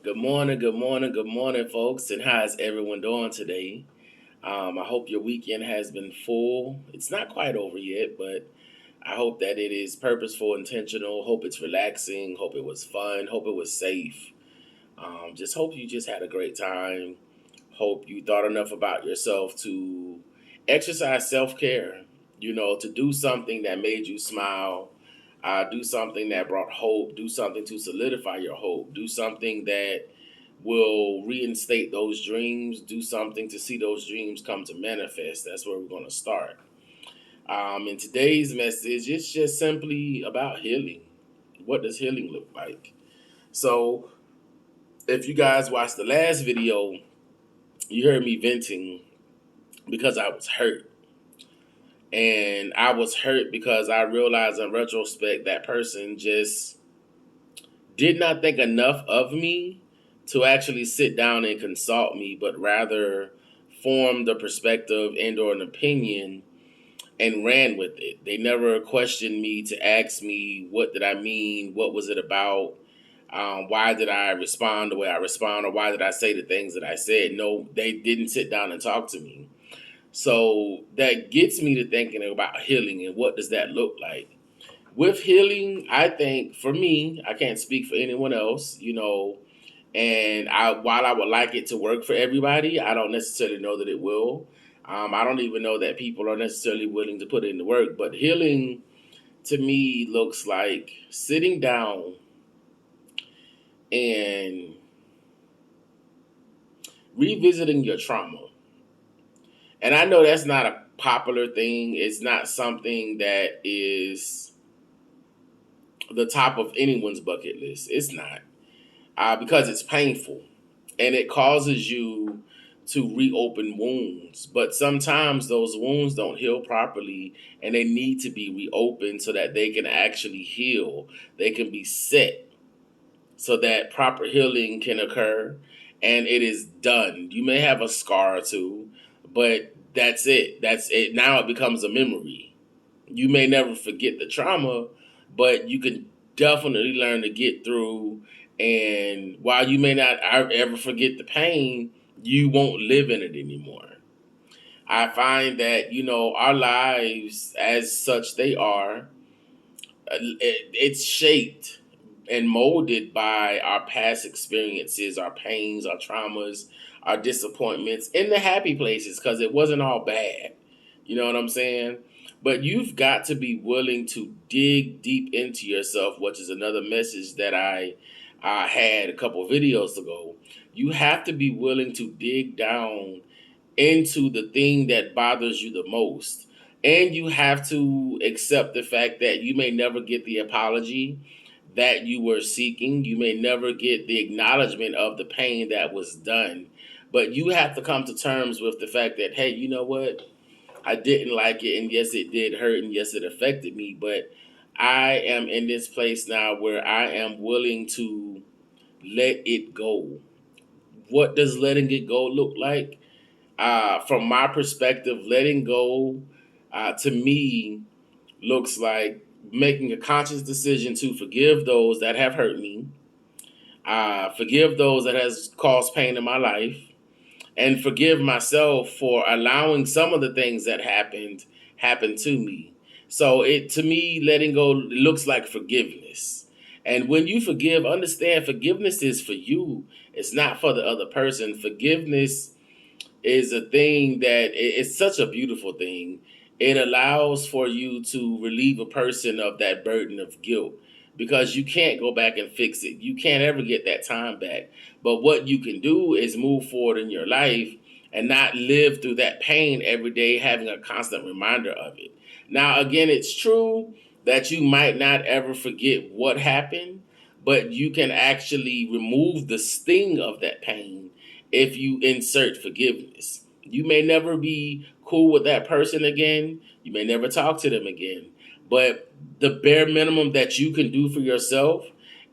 Good morning, folks. And how's everyone doing today? I hope your weekend has been full. It's not quite over yet, but I hope that it is purposeful, intentional. Hope it's relaxing. Hope it was fun. Hope it was safe. Just hope you just had a great time. Hope you thought enough about yourself to exercise self care, to do something that made you smile, do something that brought hope, do something to solidify your hope, do something that will reinstate those dreams, do something to see those dreams come to manifest. That's where we're going to start. In today's message, it's just simply about healing. What does healing look like? So, if you guys watched the last video, you heard me venting because I was hurt. And I was hurt because I realized in retrospect that person just did not think enough of me to actually sit down and consult me, but rather formed a perspective and or an opinion and ran with it. They never questioned me to ask me what did I mean, what was it about, why did I respond the way I respond, or why did I say the things that I said. No, they didn't sit down and talk to me. So that gets me to thinking about healing and what does that look like. With healing, I think for me, I can't speak for anyone else, and while I would like it to work for everybody, I don't necessarily know that it will. I don't even know that people are necessarily willing to put in the work. But healing to me looks like sitting down and revisiting your trauma. And I know that's not a popular thing. It's not something that is the top of anyone's bucket list. It's not. Because it's painful and it causes you to reopen wounds. But sometimes those wounds don't heal properly and they need to be reopened so that they can actually heal. They can be set so that proper healing can occur and it is done. You may have a scar or two, but that's it. That's it. Now it becomes a memory. You may never forget the trauma, but you can definitely learn to get through. And while you may not ever forget the pain, you won't live in it anymore. I find that, our lives as such, they are, it's shaped and molded by our past experiences, our pains, our traumas, our disappointments, in the happy places, because it wasn't all bad. You know what I'm saying? But you've got to be willing to dig deep into yourself, which is another message that I had a couple of videos ago. You have to be willing to dig down into the thing that bothers you the most. And you have to accept the fact that you may never get the apology that you were seeking. You may never get the acknowledgement of the pain that was done. But you have to come to terms with the fact that, hey, you know what? I didn't like it, and yes, it did hurt, and yes, it affected me, but I am in this place now where I am willing to let it go. What does letting it go look like? From my perspective, letting go to me looks like making a conscious decision to forgive those that have hurt me, forgive those that has caused pain in my life, and forgive myself for allowing some of the things that happen to me. So it to me, letting go looks like forgiveness. And when you forgive, understand forgiveness is for you. It's not for the other person. Forgiveness is a thing that it's such a beautiful thing. It allows for you to relieve a person of that burden of guilt because you can't go back and fix it. You can't ever get that time back. But what you can do is move forward in your life and not live through that pain every day, having a constant reminder of it. Now, again, it's true that you might not ever forget what happened, but you can actually remove the sting of that pain if you insert forgiveness. You may never be cool with that person again. You may never talk to them again. But the bare minimum that you can do for yourself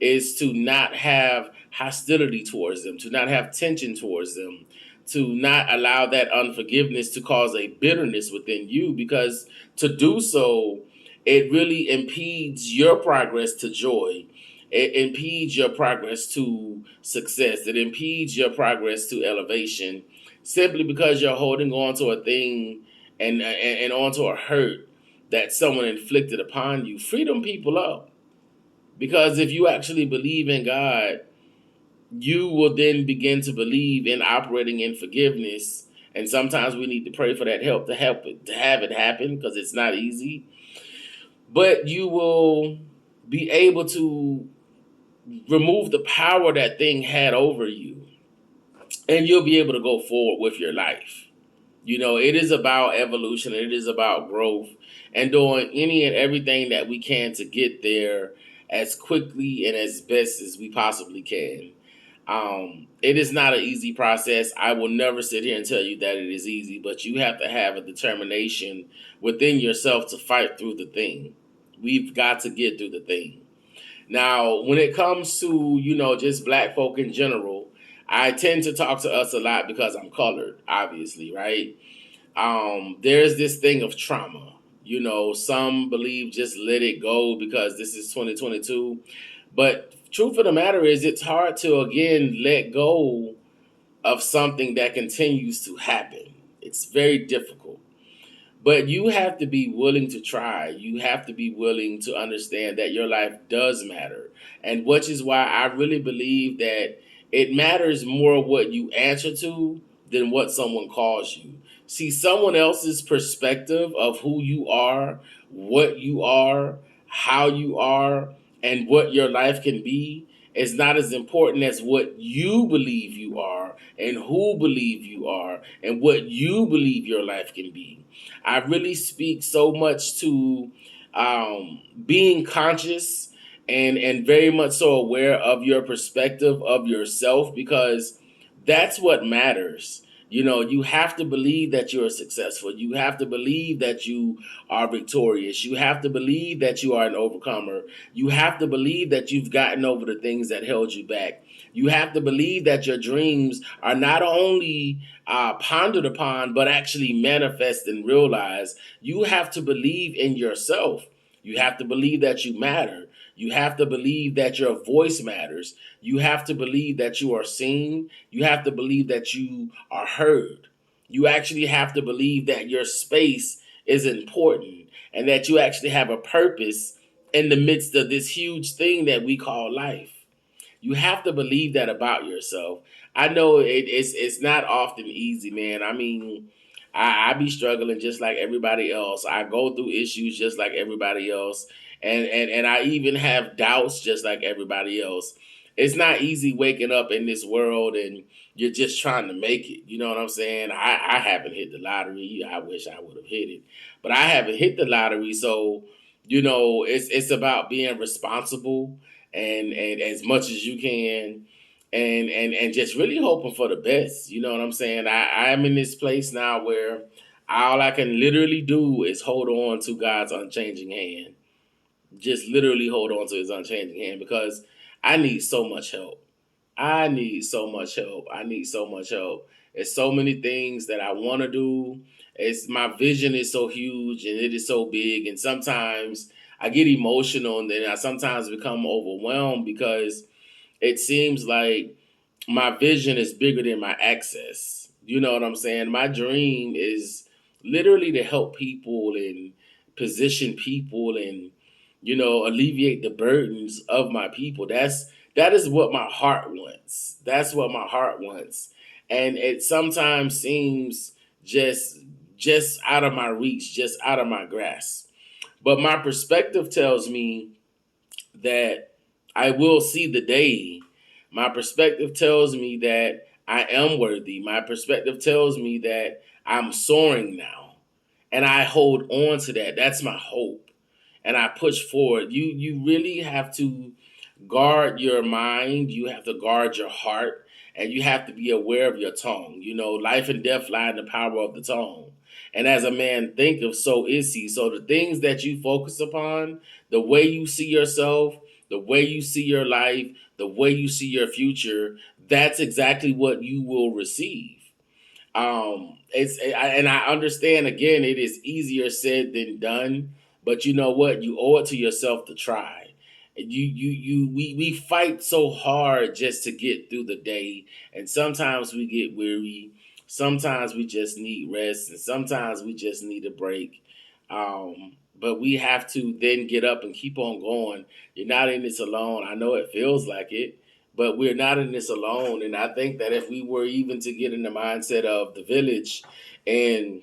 is to not have hostility towards them, to not have tension towards them, to not allow that unforgiveness to cause a bitterness within you, because to do so, it really impedes your progress to joy. it impedes your progress to success. It impedes your progress to elevation simply because you're holding on to a thing and onto a hurt that someone inflicted upon you. Freedom people up. Because if you actually believe in God, you will then begin to believe in operating in forgiveness. And sometimes we need to pray for that help it to have it happen because it's not easy. But you will be able to remove the power that thing had over you, and you'll be able to go forward with your life. It is about evolution, it is about growth, and doing any and everything that we can to get there as quickly and as best as we possibly can. It is not an easy process. I will never sit here and tell you that it is easy, but you have to have a determination within yourself to fight through the thing. We've got to get through the thing. Now, when it comes to, just black folk in general, I tend to talk to us a lot because I'm colored, obviously, right? There's this thing of trauma. Some believe just let it go because this is 2022. But truth of the matter is, it's hard to, again, let go of something that continues to happen. It's very difficult. But you have to be willing to try. You have to be willing to understand that your life does matter. And which is why I really believe that it matters more what you answer to than what someone calls you. See, someone else's perspective of who you are, what you are, how you are, and what your life can be is not as important as what you believe you are and who believe you are and what you believe your life can be. I really speak so much to being conscious and very much so aware of your perspective of yourself, because that's what matters. You have to believe that you're successful. You have to believe that you are victorious. You have to believe that you are an overcomer. You have to believe that you've gotten over the things that held you back. You have to believe that your dreams are not only pondered upon, but actually manifest and realized. You have to believe in yourself. You have to believe that you matter. You have to believe that your voice matters. You have to believe that you are seen. You have to believe that you are heard. You actually have to believe that your space is important and that you actually have a purpose in the midst of this huge thing that we call life. You have to believe that about yourself. I know it's not often easy, man. I mean, I be struggling just like everybody else. I go through issues just like everybody else. And I even have doubts just like everybody else. It's not easy waking up in this world and you're just trying to make it. You know what I'm saying? I haven't hit the lottery. I wish I would have hit it. But I haven't hit the lottery. So, it's about being responsible and as much as you can and just really hoping for the best. You know what I'm saying? I'm in this place now where all I can literally do is hold on to God's unchanging hand. Just literally hold on to his unchanging hand because I need so much help. I need so much help. I need so much help. There's so many things that I want to do. It's my vision is so huge and it is so big, and sometimes I get emotional and then I sometimes become overwhelmed because it seems like my vision is bigger than my access. You know what I'm saying? My dream is literally to help people and position people and alleviate the burdens of my people. That is what my heart wants. That's what my heart wants. And it sometimes seems just out of my reach, just out of my grasp. But my perspective tells me that I will see the day. My perspective tells me that I am worthy. My perspective tells me that I'm soaring now. And I hold on to that. That's my hope. And I push forward. You really have to guard your mind, you have to guard your heart, and you have to be aware of your tongue. Life and death lie in the power of the tongue. And as a man thinketh, so is he. So the things that you focus upon, the way you see yourself, the way you see your life, the way you see your future, that's exactly what you will receive. And I understand, again, it is easier said than done, but you know what? You owe it to yourself to try. We fight so hard just to get through the day, and sometimes we get weary. Sometimes we just need rest, and sometimes we just need a break. But we have to then get up and keep on going. You're not in this alone. I know it feels like it, but we're not in this alone. And I think that if we were even to get in the mindset of the village and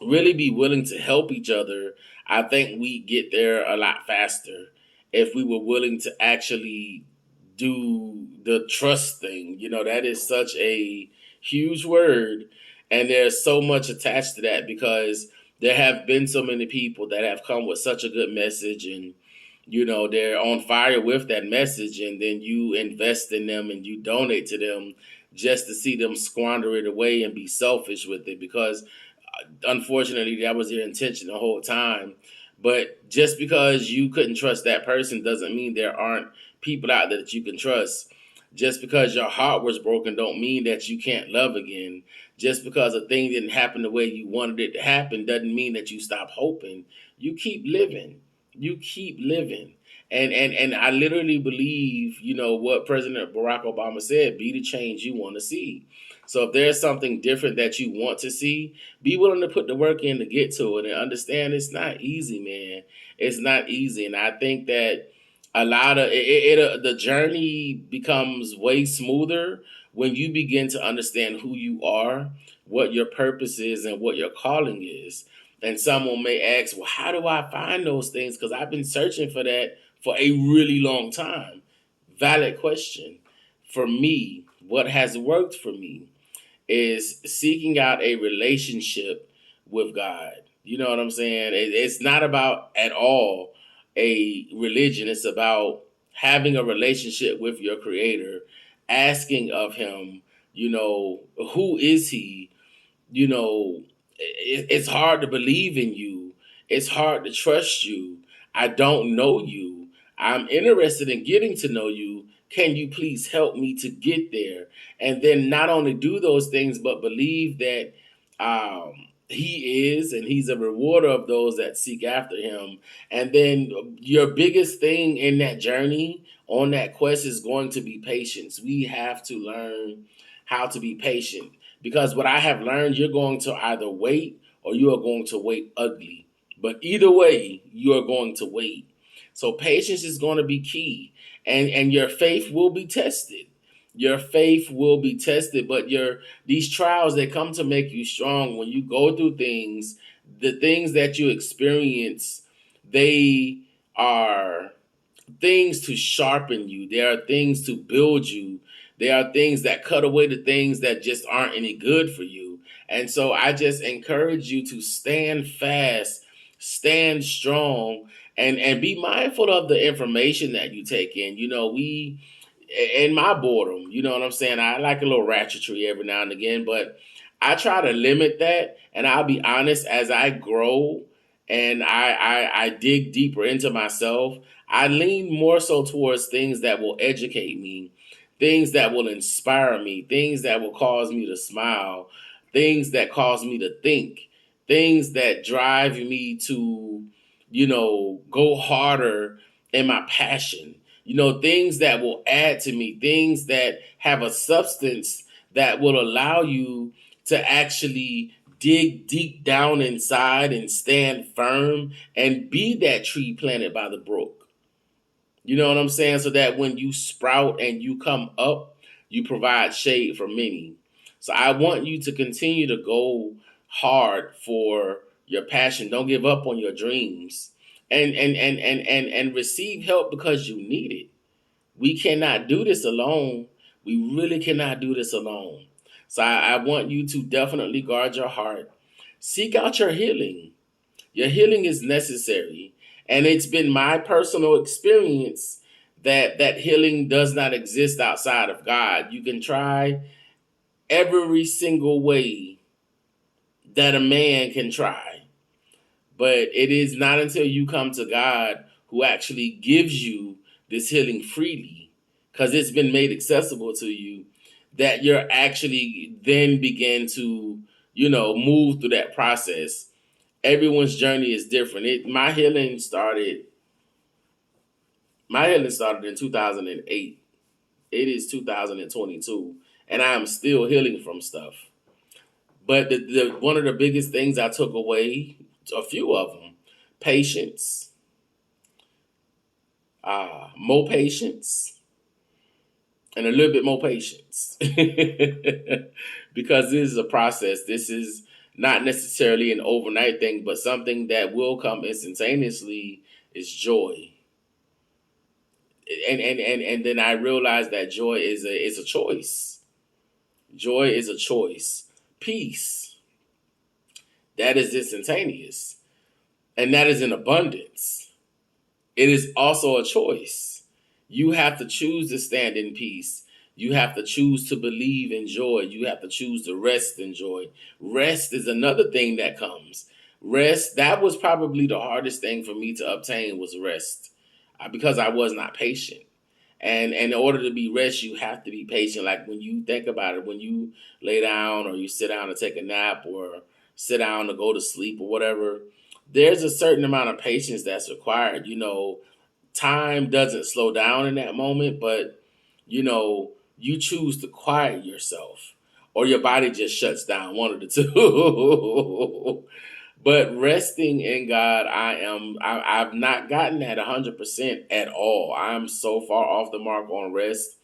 really be willing to help each other, I think we get there a lot faster if we were willing to actually do the trust thing. That is such a huge word, and there's so much attached to that because there have been so many people that have come with such a good message, and they're on fire with that message, and then you invest in them and you donate to them just to see them squander it away and be selfish with it because unfortunately that was their intention the whole time. But just because you couldn't trust that person doesn't mean there aren't people out there that you can trust. Just because your heart was broken don't mean that you can't love again. Just because a thing didn't happen the way you wanted it to happen doesn't mean that you stop hoping. You keep living. You keep living. And I literally believe, what President Barack Obama said, be the change you want to see. So if there's something different that you want to see, be willing to put the work in to get to it and understand it's not easy, man. It's not easy. And I think that a lot of the journey becomes way smoother when you begin to understand who you are, what your purpose is, and what your calling is. And someone may ask, well, how do I find those things? Because I've been searching for that for a really long time. Valid question. For me, what has worked for me is seeking out a relationship with God. You know what I'm saying? It's not about at all a religion. It's about having a relationship with your creator, asking of him, who is he? It's hard to believe in you. It's hard to trust you. I don't know you. I'm interested in getting to know you. Can you please help me to get there? And then not only do those things, but believe that he is, and he's a rewarder of those that seek after him. And then your biggest thing in that journey, on that quest, is going to be patience. We have to learn how to be patient because what I have learned, you're going to either wait or you are going to wait ugly. But either way, you are going to wait. So patience is going to be key, and your faith will be tested. Your faith will be tested, but these trials that come to make you strong when you go through things, the things that you experience, they are things to sharpen you. There are things to build you. There are things that cut away the things that just aren't any good for you. And so I just encourage you to stand fast, stand strong, and be mindful of the information that you take in. We in my boredom, you know what I'm saying? I like a little ratchetry every now and again, but I try to limit that. And I'll be honest, as I grow and I dig deeper into myself, I lean more so towards things that will educate me, things that will inspire me, things that will cause me to smile, things that cause me to think, things that drive me to, go harder in my passion. Things that will add to me, things that have a substance that will allow you to actually dig deep down inside and stand firm and be that tree planted by the brook. You know what I'm saying? So that when you sprout and you come up, you provide shade for many. So I want you to continue to go hard for your passion. Don't give up on your dreams. And receive help because you need it. We cannot do this alone. We really cannot do this alone. So I want you to definitely guard your heart. Seek out your healing. Your healing is necessary. And it's been my personal experience that healing does not exist outside of God. You can try every single way that a man can try, but it is not until you come to God who actually gives you this healing freely, because it's been made accessible to you, that you're actually then begin to, move through that process. Everyone's journey is different. My healing started My healing started in 2008. It is 2022, and I am still healing from stuff. But the one of the biggest things I took away, a few of them, patience, more patience, and a little bit more patience. Because this is a process. This is not necessarily an overnight thing, but something that will come instantaneously is joy. And then I realized that joy is a choice. Joy is a choice. Peace, that is instantaneous. And that is in abundance. It is also a choice. You have to choose to stand in peace. You have to choose to believe in joy. You have to choose to rest in joy. Rest is another thing that comes. Rest, that was probably the hardest thing for me to obtain, was rest, because I was not patient. And in order to be rest, you have to be patient. Like when you think about it, when you lay down or you sit down to take a nap or sit down to go to sleep or whatever, there's a certain amount of patience that's required. Time doesn't slow down in that moment, but you choose to quiet yourself or your body just shuts down, one of the two. But resting in God, I've not gotten that 100% at all. I'm so far off the mark on rest.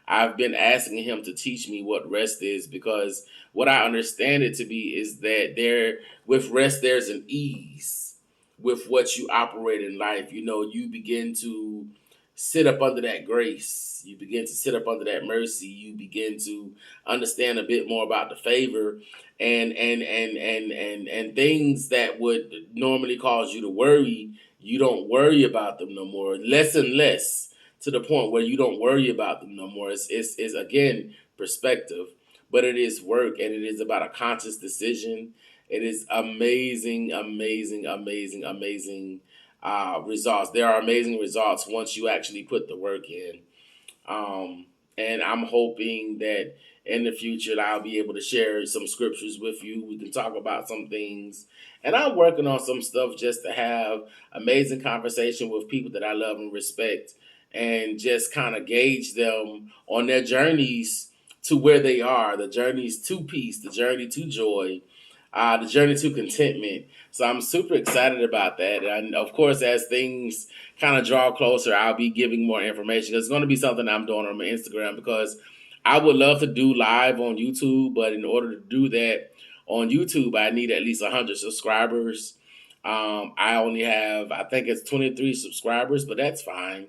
I've been asking him to teach me what rest is, because what I understand it to be is that with rest there's an ease with what you operate in life. You begin to sit up under that grace. You begin to sit up under that mercy. You begin to understand a bit more about the favor, and things that would normally cause you to worry. You don't worry about them no more. Less and less, to the point where you don't worry about them no more. It's again perspective, but it is work, and it is about a conscious decision. It is amazing, amazing, amazing, amazing results. There are amazing results once you actually put the work in. And I'm hoping that in the future I'll be able to share some scriptures with you. We can talk about some things. And I'm working on some stuff just to have amazing conversation with people that I love and respect, and just kind of gauge them on their journeys to where they are, the journeys to peace, the journey to joy, the journey to contentment. So I'm super excited about that. And of course, as things kind of draw closer, I'll be giving more information. It's going to be something I'm doing on my Instagram, because I would love to do live on YouTube, but in order to do that on YouTube, I need at least 100 subscribers. I only have, I think it's 23 subscribers, but that's fine.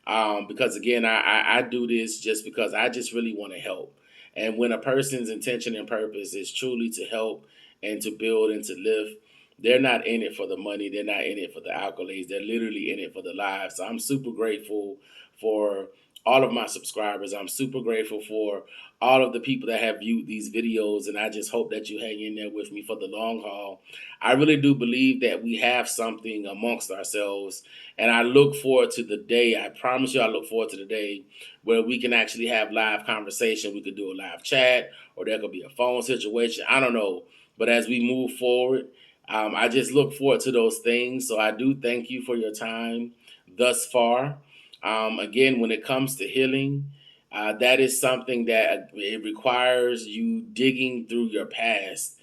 Because again, I do this just because I just really want to help. And when a person's intention and purpose is truly to help and to build and to lift, they're not in it for the money. They're not in it for the accolades. They're literally in it for the lives. So I'm super grateful for all of my subscribers. I'm super grateful for all of the people that have viewed these videos. And I just hope that you hang in there with me for the long haul. I really do believe that we have something amongst ourselves. And I look forward to the day, I promise you, I look forward to the day where we can actually have live conversation. We could do a live chat, or there could be a phone situation. I don't know. But as we move forward, I just look forward to those things. So I do thank you for your time thus far. Again, when it comes to healing, that is something that it requires you digging through your past,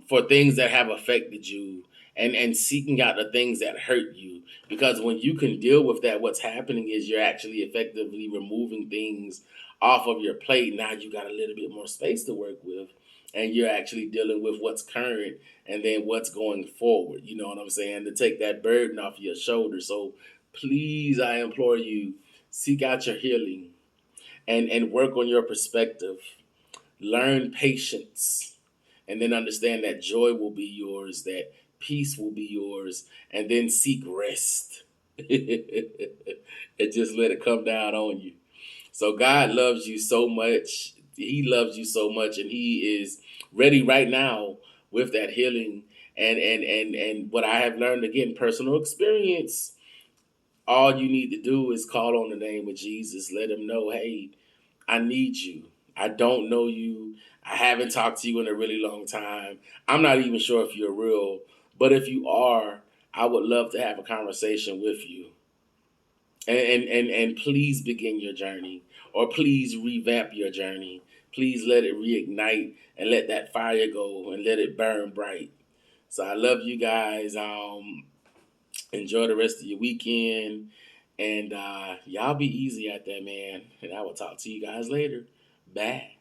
for things that have affected you, and seeking out the things that hurt you. Because when you can deal with that, what's happening is you're actually effectively removing things off of your plate. Now you got a little bit more space to work with, and you're actually dealing with what's current and then what's going forward. You know what I'm saying? To take that burden off your shoulders. So please, I implore you, seek out your healing, and work on your perspective. Learn patience, and then understand that joy will be yours, that peace will be yours, and then seek rest. And just let it come down on you. So God loves you so much. He loves you so much, and He is ready right now with that healing. And what I have learned, again, personal experience. All you need to do is call on the name of Jesus. Let Him know, hey, I need you. I don't know you. I haven't talked to you in a really long time. I'm not even sure if you're real, but if you are, I would love to have a conversation with you. And please begin your journey, or please revamp your journey. Please let it reignite and let that fire go and let it burn bright. So I love you guys. Enjoy the rest of your weekend, and y'all be easy out there, man. And I will talk to you guys later. Bye.